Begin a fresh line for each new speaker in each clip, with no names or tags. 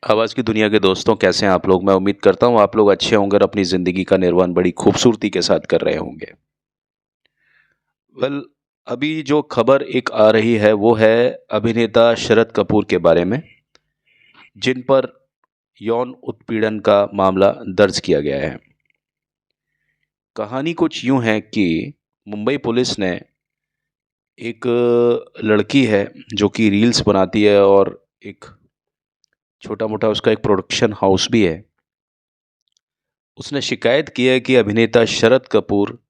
आवाज़ की दुनिया के दोस्तों, कैसे हैं आप लोग? मैं उम्मीद करता हूँ आप लोग अच्छे होंगे और अपनी ज़िंदगी का निर्वहन बड़ी खूबसूरती के साथ कर रहे होंगे। वेल, अभी जो खबर एक आ रही है वो है अभिनेता शरद कपूर के बारे में, जिन पर यौन उत्पीड़न का मामला दर्ज किया गया है। कहानी कुछ यूँ है कि मुंबई पुलिस ने एक लड़की है जो कि रील्स बनाती है और एक छोटा-मोटा उसका एक प्रोडक्शन हाउस भी है। उसने शिकायत की है कि अभिनेता शरद कपूर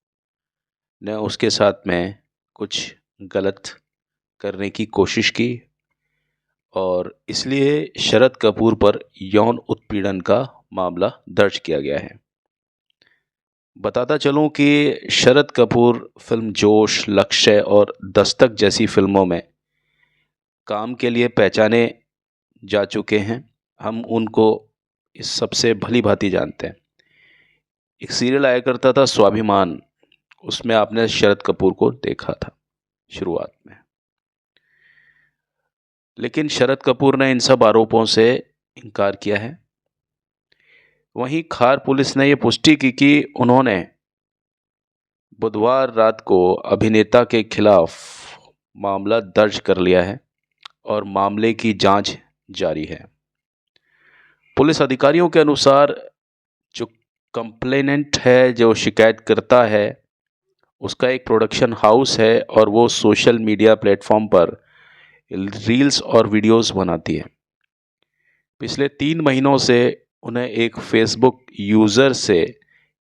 ने उसके साथ में कुछ गलत करने की कोशिश की और इसलिए शरद कपूर पर यौन उत्पीड़न का मामला दर्ज किया गया है। बताता चलूं कि शरद कपूर फिल्म जोश, लक्ष्य और दस्तक जैसी फिल्मों में काम के लिए पहचाने जा चुके हैं। हम उनको इस सबसे भली-भांति जानते हैं। एक सीरियल आया करता था स्वाभिमान, उसमें आपने शरद कपूर को देखा था शुरुआत में। लेकिन शरद कपूर ने इन सब आरोपों से इनकार किया है। वहीं खार पुलिस ने ये पुष्टि की कि उन्होंने बुधवार रात को अभिनेता के खिलाफ मामला दर्ज कर लिया है और मामले की जांच जारी है। पुलिस अधिकारियों के अनुसार जो कंप्लेनेंट है, जो शिकायतकर्ता है, उसका एक प्रोडक्शन हाउस है और वो सोशल मीडिया प्लेटफॉर्म पर रील्स और वीडियोस बनाती है। पिछले 3 महीनों से उन्हें एक फेसबुक यूज़र से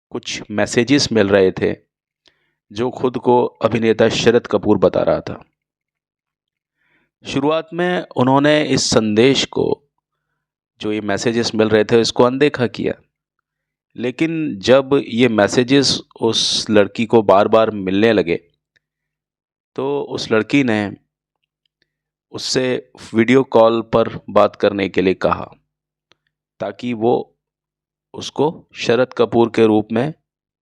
कुछ मैसेजेस मिल रहे थे, जो खुद को अभिनेता शरद कपूर बता रहा था। शुरुआत में उन्होंने इस संदेश को, जो ये मैसेजेस मिल रहे थे, इसको अनदेखा किया। लेकिन जब ये मैसेजेस उस लड़की को बार-बार मिलने लगे, तो उस लड़की ने उससे वीडियो कॉल पर बात करने के लिए कहा, ताकि वो उसको शरद कपूर के रूप में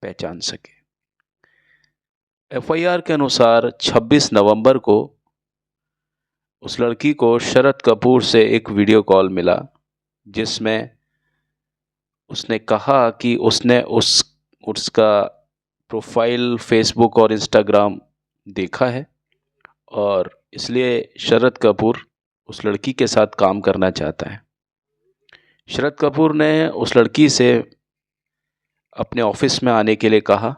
पहचान सके। एफआईआर के अनुसार 26 नवंबर को उस लड़की को शरद कपूर से एक वीडियो कॉल मिला, जिसमें उसने कहा कि उसने उसका प्रोफाइल फेसबुक और इंस्टाग्राम देखा है और इसलिए शरद कपूर उस लड़की के साथ काम करना चाहता है। शरद कपूर ने उस लड़की से अपने ऑफिस में आने के लिए कहा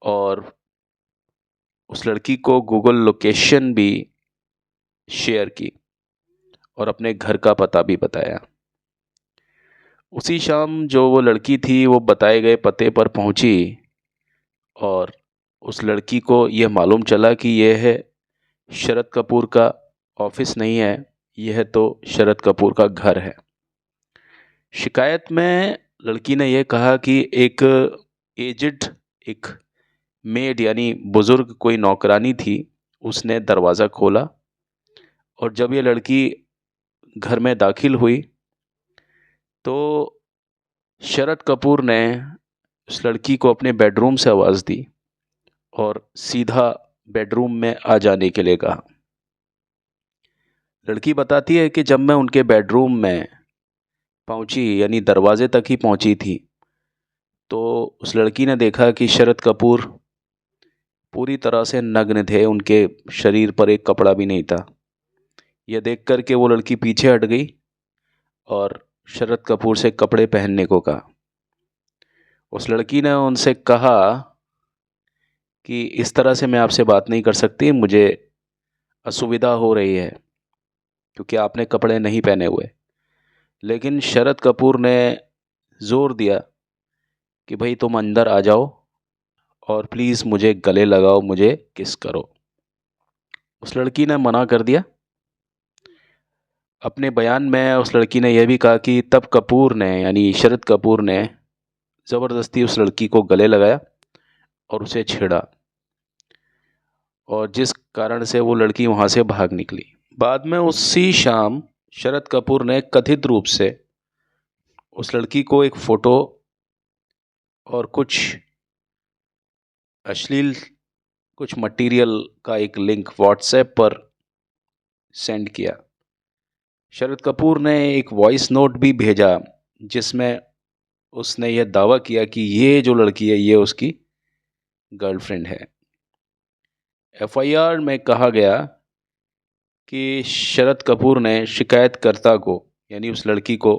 और उस लड़की को गूगल लोकेशन भी शेयर की और अपने घर का पता भी बताया। उसी शाम जो वो लड़की थी, वो बताए गए पते पर पहुंची और उस लड़की को यह मालूम चला कि यह है शरद कपूर का ऑफिस नहीं है, यह तो शरद कपूर का घर है। शिकायत में लड़की ने यह कहा कि एक एजेड, एक मेड यानी बुजुर्ग कोई नौकरानी थी, उसने दरवाज़ा खोला और जब ये लड़की घर में दाखिल हुई, तो शरद कपूर ने उस लड़की को अपने बेडरूम से आवाज़ दी और सीधा बेडरूम में आ जाने के लिए कहा। लड़की बताती है कि जब मैं उनके बेडरूम में पहुंची, यानी दरवाजे तक ही पहुंची थी, तो उस लड़की ने देखा कि शरद कपूर पूरी तरह से नग्न थे, उनके शरीर पर एक कपड़ा भी नहीं था। यह देख कर के वो लड़की पीछे हट गई और शरद कपूर से कपड़े पहनने को कहा। उस लड़की ने उनसे कहा कि इस तरह से मैं आपसे बात नहीं कर सकती, मुझे असुविधा हो रही है क्योंकि आपने कपड़े नहीं पहने हुए। लेकिन शरद कपूर ने ज़ोर दिया कि भाई तुम अंदर आ जाओ और प्लीज़ मुझे गले लगाओ, मुझे किस करो। उस लड़की ने मना कर दिया। अपने बयान में उस लड़की ने यह भी कहा कि तब कपूर ने, यानी शरद कपूर ने ज़बरदस्ती उस लड़की को गले लगाया और उसे छेड़ा और जिस कारण से वो लड़की वहाँ से भाग निकली। बाद में उसी शाम शरद कपूर ने कथित रूप से उस लड़की को एक फ़ोटो और कुछ अश्लील कुछ मटेरियल का एक लिंक व्हाट्सएप पर सेंड किया। शरद कपूर ने एक वॉइस नोट भी भेजा जिसमें उसने यह दावा किया कि ये जो लड़की है ये उसकी गर्लफ्रेंड है। एफआईआर में कहा गया कि शरद कपूर ने शिकायतकर्ता को यानी उस लड़की को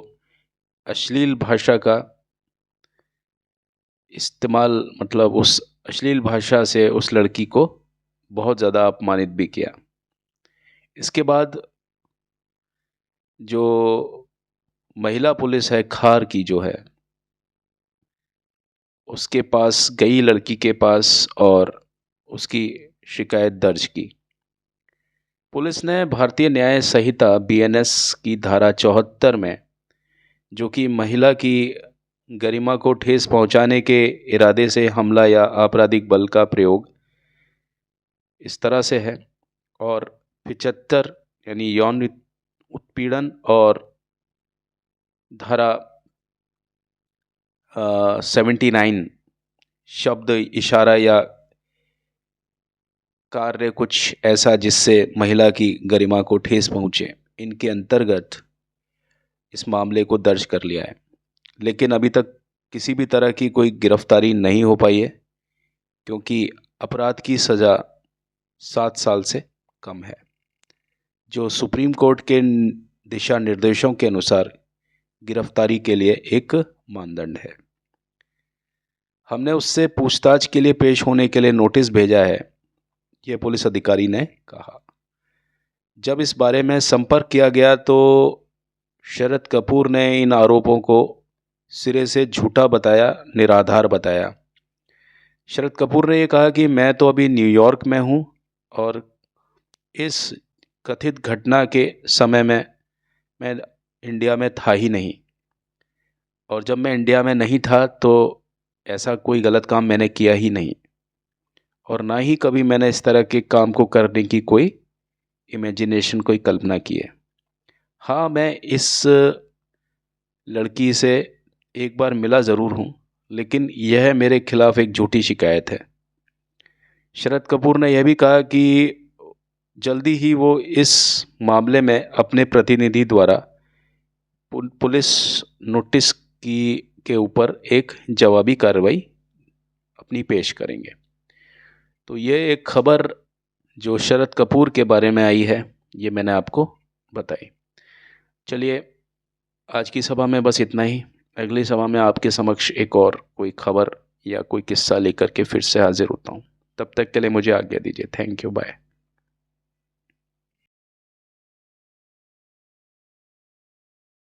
अश्लील भाषा का इस्तेमाल मतलब उस अश्लील भाषा से उस लड़की को बहुत ज़्यादा अपमानित भी किया। इसके बाद जो महिला पुलिस है खार की जो है उसके पास गई लड़की के पास और उसकी शिकायत दर्ज की। पुलिस ने भारतीय न्याय संहिता बीएनएस की धारा 74 में जो कि महिला की गरिमा को ठेस पहुंचाने के इरादे से हमला या आपराधिक बल का प्रयोग इस तरह से है और 75 यानी यौन उत्पीड़न और धारा 79 शब्द इशारा या कार्य कुछ ऐसा जिससे महिला की गरिमा को ठेस पहुंचे, इनके अंतर्गत इस मामले को दर्ज कर लिया है। लेकिन अभी तक किसी भी तरह की कोई गिरफ्तारी नहीं हो पाई है क्योंकि अपराध की सज़ा 7 साल से कम है, जो सुप्रीम कोर्ट के दिशा निर्देशों के अनुसार गिरफ्तारी के लिए एक मानदंड है। हमने उससे पूछताछ के लिए पेश होने के लिए नोटिस भेजा है, ये पुलिस अधिकारी ने कहा। जब इस बारे में संपर्क किया गया तो शरद कपूर ने इन आरोपों को सिरे से झूठा बताया, निराधार बताया। शरद कपूर ने यह कहा कि मैं तो अभी न्यूयॉर्क में हूँ और इस कथित घटना के समय में मैं इंडिया में था ही नहीं, और जब मैं इंडिया में नहीं था तो ऐसा कोई गलत काम मैंने किया ही नहीं और ना ही कभी मैंने इस तरह के काम को करने की कोई इमेजिनेशन, कोई कल्पना की है। हाँ, मैं इस लड़की से एक बार मिला ज़रूर हूँ, लेकिन यह मेरे खिलाफ एक झूठी शिकायत है। शरद कपूर ने यह भी कहा कि जल्दी ही वो इस मामले में अपने प्रतिनिधि द्वारा पुलिस नोटिस के ऊपर एक जवाबी कार्रवाई अपनी पेश करेंगे। तो ये एक खबर जो शरद कपूर के बारे में आई है, ये मैंने आपको बताई। चलिए, आज की सभा में बस इतना ही। अगली सभा में आपके समक्ष एक और कोई खबर या कोई किस्सा लेकर के फिर से हाजिर होता हूँ। तब तक के लिए मुझे आज्ञा दीजिए। Thank you, bye.